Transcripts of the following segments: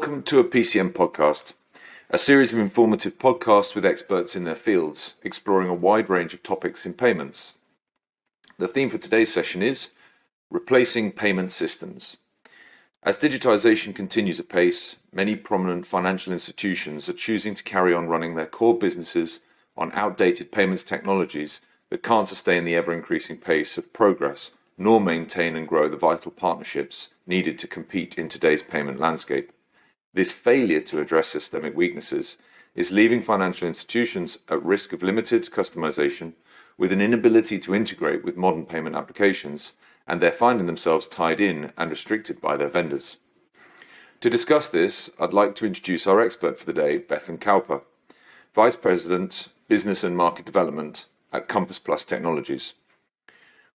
Welcome to a PCM Podcast, a series of informative podcasts with experts in their fields, exploring a wide range of topics in payments. The theme for today's session is replacing payment systems. As digitisation continues apace, many prominent financial institutions are choosing to carry on running their core businesses on outdated payments technologies that can't sustain the ever-increasing pace of progress, nor maintain and grow the vital partnerships needed to compete in today's payment landscape. This failure to address systemic weaknesses is leaving financial institutions at risk of limited customization, with an inability to integrate with modern payment applications, and they're finding themselves tied in and restricted by their vendors. To discuss this, I'd like to introduce our expert for the day, Bethan Cowper, Vice President, Business and Market Development at Compass Plus Technologies.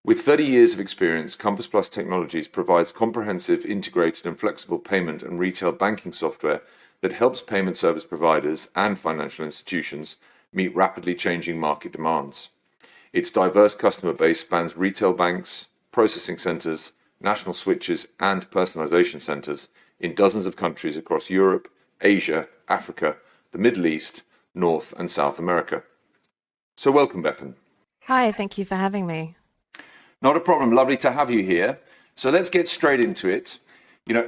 With 30 years of experience, Compass Plus Technologies provides comprehensive, integrated and flexible payment and retail banking software that helps payment service providers and financial institutions meet rapidly changing market demands. Its diverse customer base spans retail banks, processing centers, national switches and personalization centers in dozens of countries across Europe, Asia, Africa, the Middle East, North and South America. So welcome, Bethan. Hi, thank you for having me. Not a problem. Lovely to have you here. So let's get straight into it.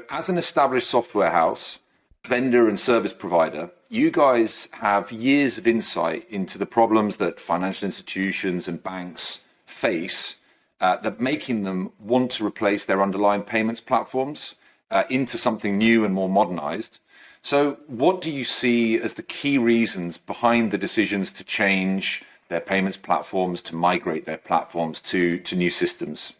As an established software house, vendor and service provider, you guys have years of insight into the problems that financial institutions and banks face that making them want to replace their underlying payments platforms into something new and more modernized. So what do you see as the key reasons behind the decisions to change their payments platforms, to migrate their platforms to new systems?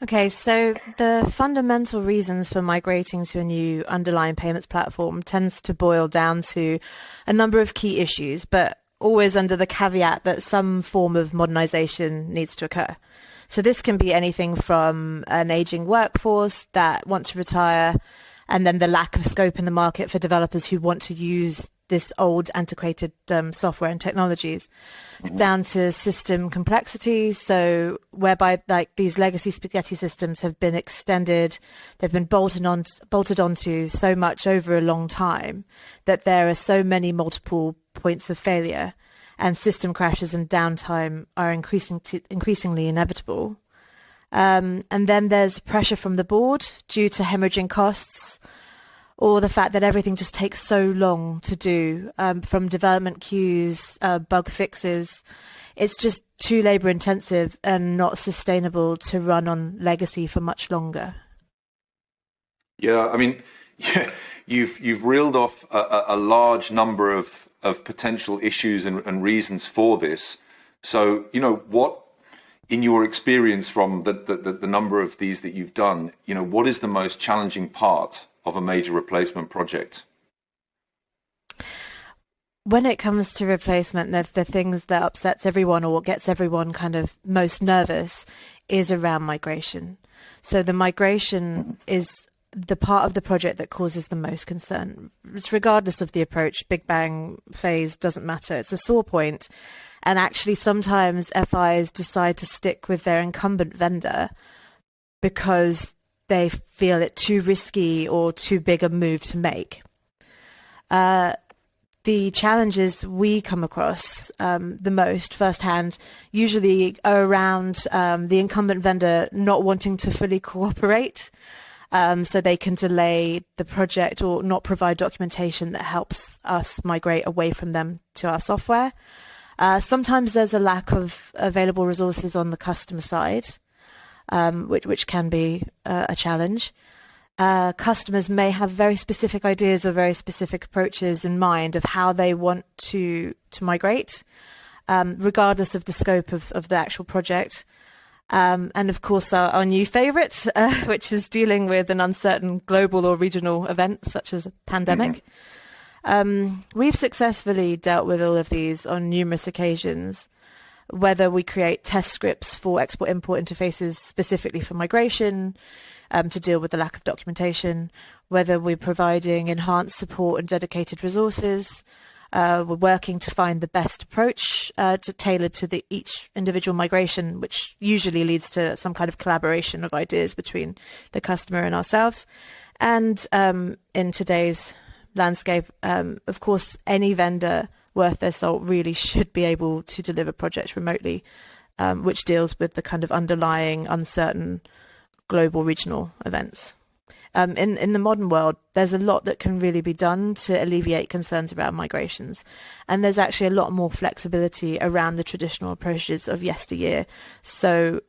Okay, so the fundamental reasons for migrating to a new underlying payments platform tends to boil down to a number of key issues, but always under the caveat that some form of modernization needs to occur. So this can be anything from an aging workforce that want to retire, and then the lack of scope in the market for developers who want to use this old antiquated software and technologies, down to system complexity. So whereby these legacy spaghetti systems have been extended, they've been bolted onto so much over a long time that there are so many multiple points of failure, and system crashes and downtime are increasingly inevitable. And then there's pressure from the board due to hemorrhaging costs, or the fact that everything just takes so long to do, from development queues, bug fixes. It's just too labor intensive and not sustainable to run on legacy for much longer. Yeah, you've reeled off a large number of potential issues and reasons for this. So, what, in your experience from the number of these that you've done, what is the most challenging part of a major replacement project? When it comes to replacement, the things that upsets everyone, or what gets everyone kind of most nervous, is around migration. So the migration is the part of the project that causes the most concern. It's regardless of the approach, big bang phase, doesn't matter. It's a sore point. And actually sometimes FIs decide to stick with their incumbent vendor because they feel it too risky or too big a move to make. The challenges we come across the most firsthand usually are around the incumbent vendor not wanting to fully cooperate, so they can delay the project or not provide documentation that helps us migrate away from them to our software. Sometimes there's a lack of available resources on the customer side, which can be a challenge. Customers may have very specific ideas or very specific approaches in mind of how they want to migrate, regardless of the scope of the actual project. And of course, our new favorite, which is dealing with an uncertain global or regional event such as a pandemic. We've successfully dealt with all of these on numerous occasions, whether we create test scripts for export-import interfaces specifically for migration, to deal with the lack of documentation, whether we're providing enhanced support and dedicated resources. We're working to find the best approach to tailor to each individual migration, which usually leads to some kind of collaboration of ideas between the customer and ourselves. And in today's landscape, of course, any vendor worth their salt really should be able to deliver projects remotely, which deals with the kind of underlying uncertain global regional events. In the modern world, there's a lot that can really be done to alleviate concerns around migrations. And there's actually a lot more flexibility around the traditional approaches of yesteryear. So,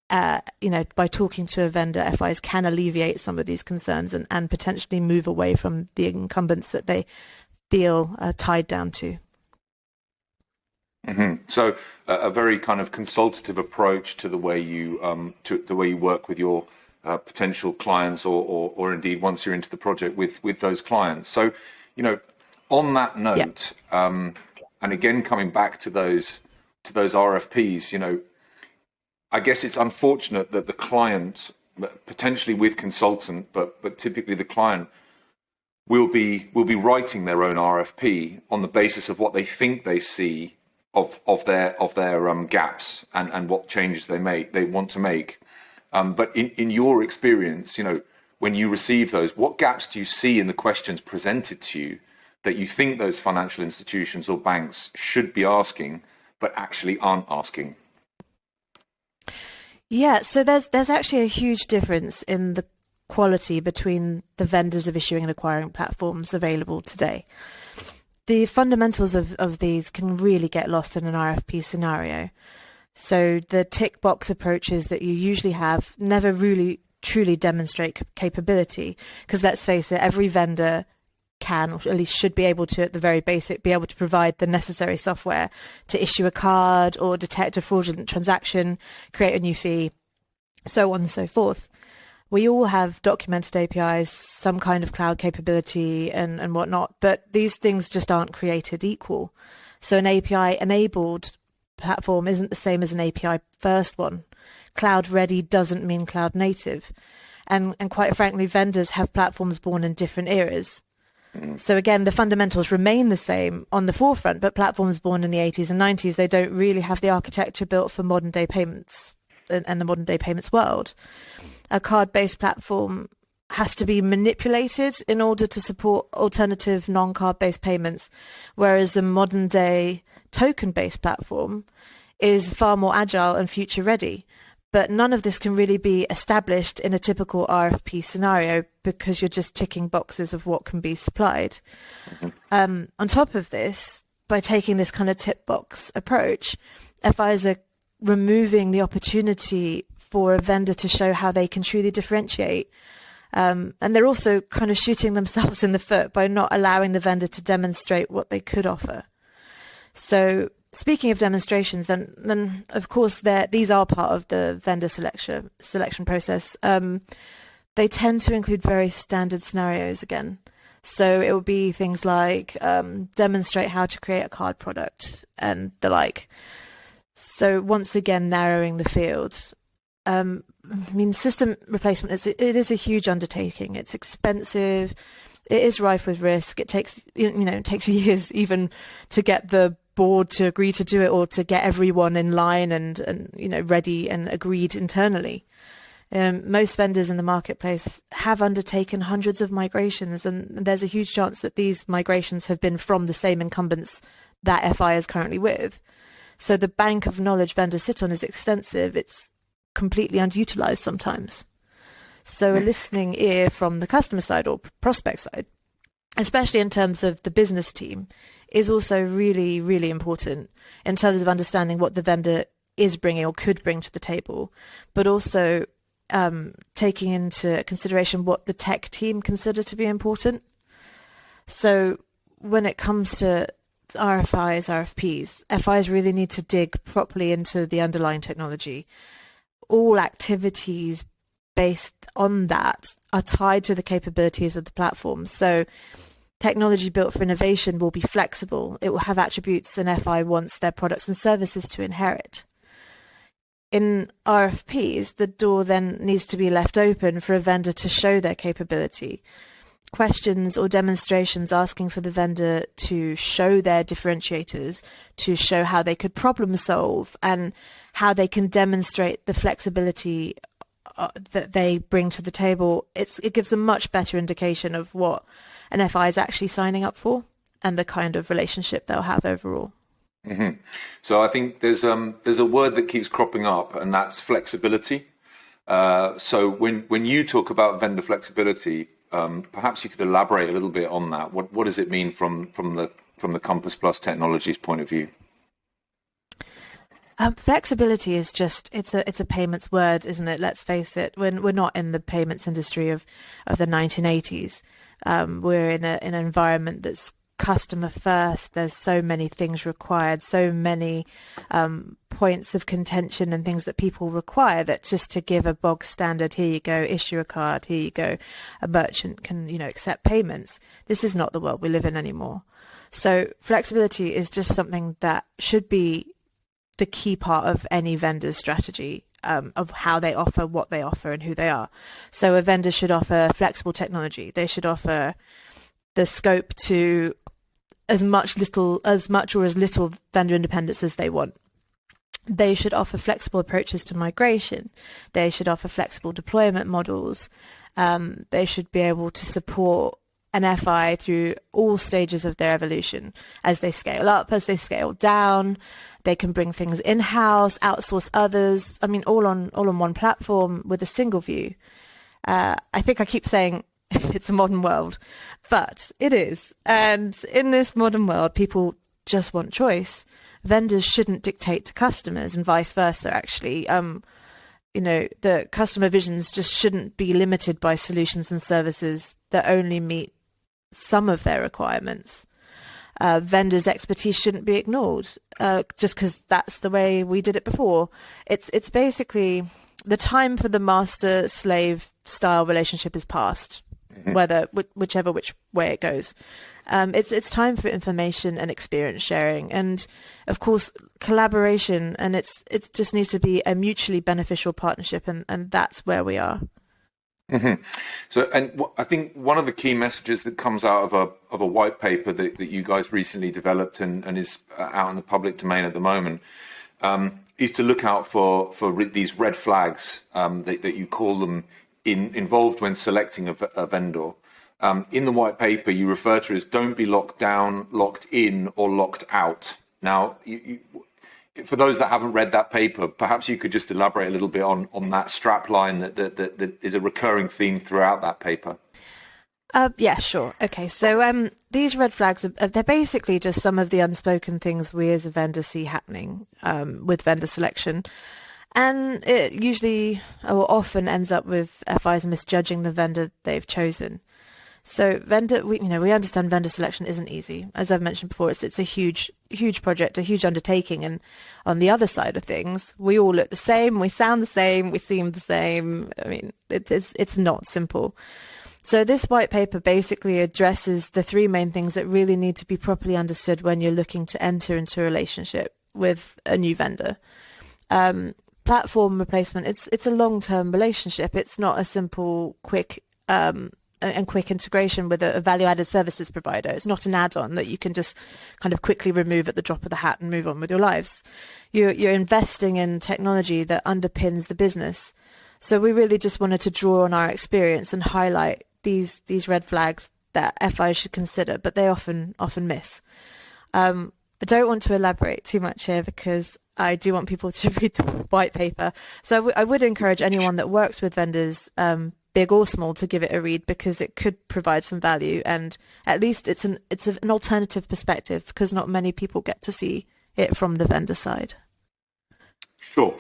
by talking to a vendor, FIs can alleviate some of these concerns and potentially move away from the incumbents that they feel tied down to. Mm-hmm. So a very kind of consultative approach to the way you work with your potential clients, or indeed once you're into the project with those clients. So, on that note, and again coming back to those RFPs, I guess it's unfortunate that the client, potentially with consultant, but typically the client will be writing their own RFP on the basis of what they think they see of their gaps and what changes they want to make. But in your experience, when you receive those, what gaps do you see in the questions presented to you that you think those financial institutions or banks should be asking, but actually aren't asking? Yeah, so there's actually a huge difference in the quality between the vendors of issuing and acquiring platforms available today. The fundamentals of these can really get lost in an RFP scenario. So the tick box approaches that you usually have never really truly demonstrate capability, because let's face it, every vendor can, or at least should be able to, at the very basic, be able to provide the necessary software to issue a card or detect a fraudulent transaction, create a new fee, so on and so forth. We all have documented APIs, some kind of cloud capability and whatnot, but these things just aren't created equal. So an API-enabled platform isn't the same as an API-first one. Cloud-ready doesn't mean cloud-native. And quite frankly, vendors have platforms born in different eras. So again, the fundamentals remain the same on the forefront, but platforms born in the 80s and 90s, they don't really have the architecture built for modern day payments and the modern day payments world. A card-based platform has to be manipulated in order to support alternative non-card-based payments, whereas a modern day token-based platform is far more agile and future-ready. But none of this can really be established in a typical RFP scenario because you're just ticking boxes of what can be supplied. On top of this, by taking this kind of tip box approach, FIs are removing the opportunity for a vendor to show how they can truly differentiate. And they're also kind of shooting themselves in the foot by not allowing the vendor to demonstrate what they could offer. So speaking of demonstrations, then of course these are part of the vendor selection process. They tend to include very standard scenarios again. So it will be things like demonstrate how to create a card product and the like. So once again, narrowing the field. System replacement it is a huge undertaking. It's expensive. It is rife with risk. It takes it takes years even to get the board to agree to do it, or to get everyone in line and ready and agreed internally. Most vendors in the marketplace have undertaken hundreds of migrations, and there's a huge chance that these migrations have been from the same incumbents that FI is currently with. So the bank of knowledge vendors sit on is extensive. It's completely underutilized sometimes. So a listening ear from the customer side or prospect side, especially in terms of the business team, is also really, really important in terms of understanding what the vendor is bringing or could bring to the table, but also taking into consideration what the tech team consider to be important. So when it comes to RFIs, RFPs, FIs really need to dig properly into the underlying technology. All activities based on that are tied to the capabilities of the platform. So technology built for innovation will be flexible. It will have attributes an FI wants their products and services to inherit. In RFPs, the door then needs to be left open for a vendor to show their capability. Questions or demonstrations asking for the vendor to show their differentiators, to show how they could problem solve and how they can demonstrate the flexibility that they bring to the table, it gives a much better indication of what an FI is actually signing up for and the kind of relationship they'll have overall. Mm-hmm. So I think there's a word that keeps cropping up, and that's flexibility. So when you talk about vendor flexibility, perhaps you could elaborate a little bit on that. What does it mean from the Compass Plus Technologies point of view? Flexibility is just it's a payments word, isn't it? Let's face it. We're not in the payments industry of the 1980s. We're in an environment that's customer first. There's so many things required, so many points of contention and things that people require, that just to give a bog standard, here you go, issue a card, here you go, a merchant can accept payments. This is not the world we live in anymore. So flexibility is just something that should be the key part of any vendor's strategy, of how they offer, what they offer, and who they are. So a vendor should offer flexible technology. They should offer the scope to as much or as little vendor independence as they want. They should offer flexible approaches to migration. They should offer flexible deployment models. They should be able to support an FI through all stages of their evolution, as they scale up, as they scale down. They can bring things in-house, outsource others. I mean, all on one platform with a single view. I think I keep saying it's a modern world, but it is. And in this modern world, people just want choice. Vendors shouldn't dictate to customers, and vice versa, actually. The customer visions just shouldn't be limited by solutions and services that only meet some of their requirements. Vendors' expertise shouldn't be ignored just because that's the way we did it before. It's basically the time for the master-slave style relationship is past, whichever which way it goes. It's time for information and experience sharing, and of course collaboration. And it just needs to be a mutually beneficial partnership, and that's where we are. Mm-hmm. So, and I think one of the key messages that comes out of a white paper that you guys recently developed and is out in the public domain at the moment, is to look out for these red flags that you call them involved when selecting a vendor. In the white paper, you refer to it as don't be locked down, locked in, or locked out. Now, for those that haven't read that paper, perhaps you could just elaborate a little bit on that strap line that is a recurring theme throughout that paper. Yeah, sure. Okay, so these red flags, they're basically just some of the unspoken things we as a vendor see happening with vendor selection. And it usually or often ends up with FIs misjudging the vendor they've chosen. So we understand vendor selection isn't easy. As I've mentioned before, it's a huge project, a huge undertaking. And on the other side of things, we all look the same, we sound the same, we seem the same. I mean, it's not simple. So this white paper basically addresses the three main things that really need to be properly understood when you're looking to enter into a relationship with a new vendor. Platform replacement, it's a long-term relationship. It's not a simple, quick integration with a value-added services provider. It's not an add-on that you can just kind of quickly remove at the drop of the hat and move on with your lives. You're investing in technology that underpins the business. So we really just wanted to draw on our experience and highlight these red flags that FIs should consider, but they often miss. I don't want to elaborate too much here because I do want people to read the white paper. So I would encourage anyone that works with vendors, big or small, to give it a read, because it could provide some value, and at least it's an alternative perspective, because not many people get to see it from the vendor side. Sure.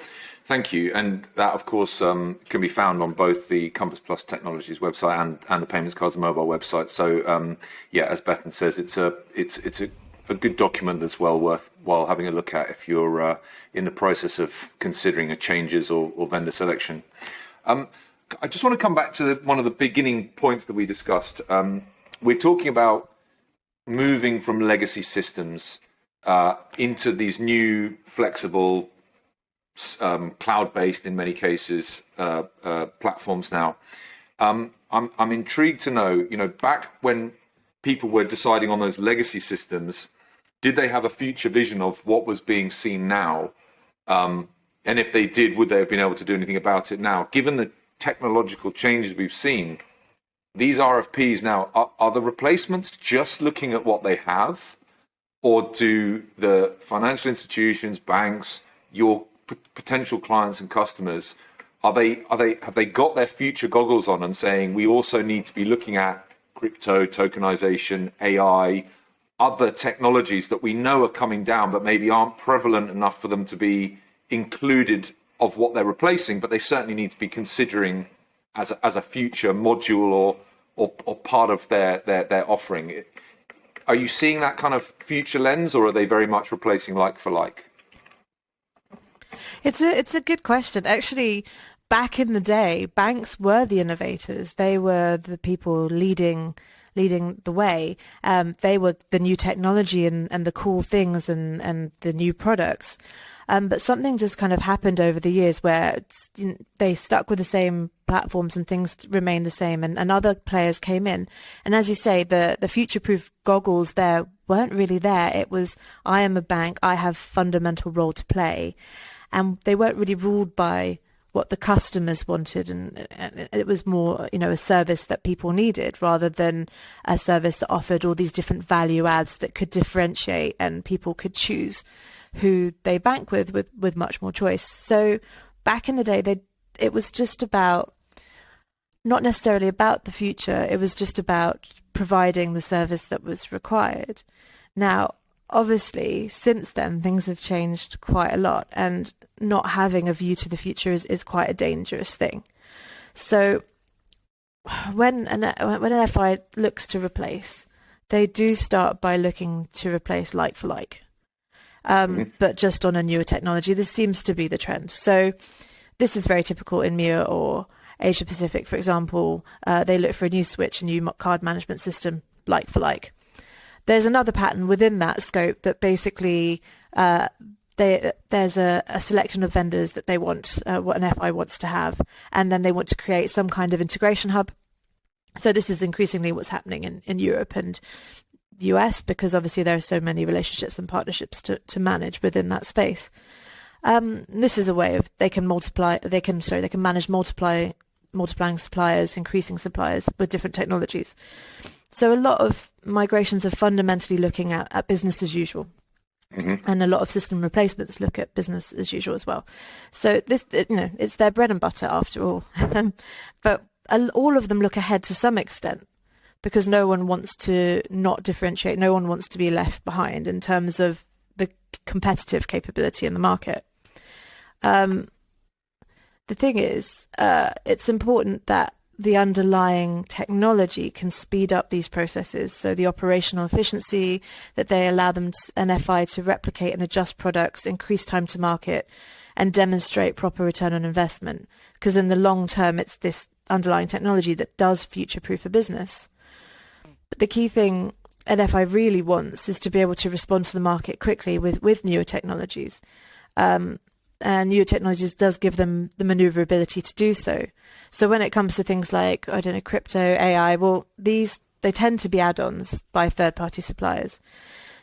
Thank you. And that, of course, can be found on both the Compass Plus Technologies website and the Payments Cards and Mobile website. So, as Bethan says, it's a good document that's well worthwhile having a look at if you're in the process of considering a changes or vendor selection. I just want to come back to one of the beginning points that we discussed. We're talking about moving from legacy systems into these new, flexible, cloud-based, in many cases, platforms now. I'm intrigued to know, back when people were deciding on those legacy systems, did they have a future vision of what was being seen now? And if they did, would they have been able to do anything about it now? Given technological changes we've seen, these RFPs now, are the replacements just looking at what they have, or do the financial institutions, banks, your potential clients and customers, have they got their future goggles on and saying we also need to be looking at crypto, tokenization, AI, other technologies that we know are coming down but maybe aren't prevalent enough for them to be included of what they're replacing, but they certainly need to be considering as a future module or part of their offering. Are you seeing that kind of future lens, or are they very much replacing like for like? It's a good question. Actually, back in the day, banks were the innovators. They were the people leading the way. They were the new technology and the cool things and the new products. But something just kind of happened over the years where they stuck with the same platforms and things remained the same, and other players came in. And as you say, the future-proof goggles there weren't really there. It was, I am a bank, I have fundamental role to play. And they weren't really ruled by what the customers wanted, and it was more, a service that people needed rather than a service that offered all these different value adds that could differentiate, and people could choose who they bank with much more choice. So back in the day, it was just about, not necessarily about the future, it was just about providing the service that was required. Now, obviously, since then, things have changed quite a lot, and not having a view to the future is quite a dangerous thing. So when an FI looks to replace, they do start by looking to replace like for like. But just on a newer technology. This seems to be the trend. So this is very typical in MEA or Asia Pacific, for example. They look for a new switch, a new card management system, like for like. There's another pattern within that scope that basically there's a selection of vendors that they want, what an FI wants to have, and then they want to create some kind of integration hub. So this is increasingly what's happening in Europe and US, because obviously there are so many relationships and partnerships to manage within that space. This is a way of they can manage multiplying suppliers, increasing suppliers with different technologies. So a lot of migrations are fundamentally looking at business as usual. Mm-hmm. And a lot of system replacements look at business as usual as well. So this, it's their bread and butter after all. But all of them look ahead to some extent, because no one wants to not differentiate. No one wants to be left behind in terms of the competitive capability in the market. The thing is, it's important that the underlying technology can speed up these processes. So the operational efficiency, that they allow an FI to replicate and adjust products, increase time to market, and demonstrate proper return on investment. Because in the long term, it's this underlying technology that does future-proof a business. But the key thing an FI really wants is to be able to respond to the market quickly with newer technologies. And newer technologies does give them the maneuverability to do so. So when it comes to things like, crypto, AI, well, they tend to be add-ons by third-party suppliers.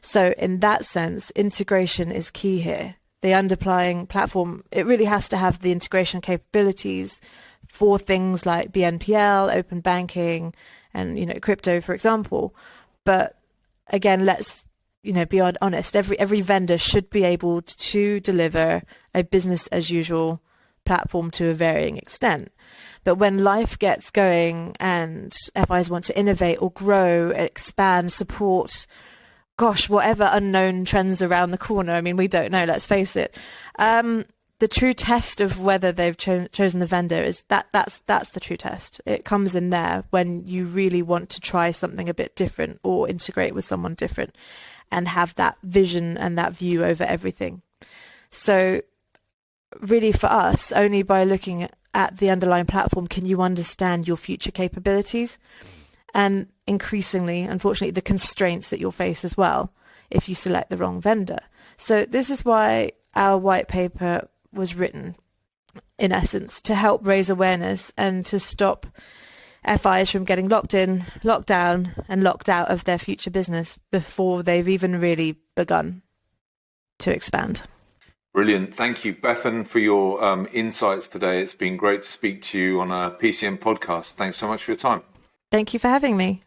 So in that sense, integration is key here. The underlying platform, it really has to have the integration capabilities for things like BNPL, open banking, and crypto, for example. But again, let's be honest. Every vendor should be able to deliver a business as usual platform to a varying extent. But when life gets going and FIs want to innovate or grow, expand, support, whatever unknown trends around the corner, we don't know, let's face it. The true test of whether they've chosen the vendor is that's the true test. It comes in there when you really want to try something a bit different or integrate with someone different and have that vision and that view over everything. So really for us, only by looking at the underlying platform can you understand your future capabilities, and increasingly, unfortunately, the constraints that you'll face as well if you select the wrong vendor. So this is why our white paper was written, in essence, to help raise awareness and to stop FIs from getting locked in, locked down, and locked out of their future business before they've even really begun to expand. Brilliant. Thank you, Bethan, for your insights today. It's been great to speak to you on a PCM podcast. Thanks so much for your time. Thank you for having me.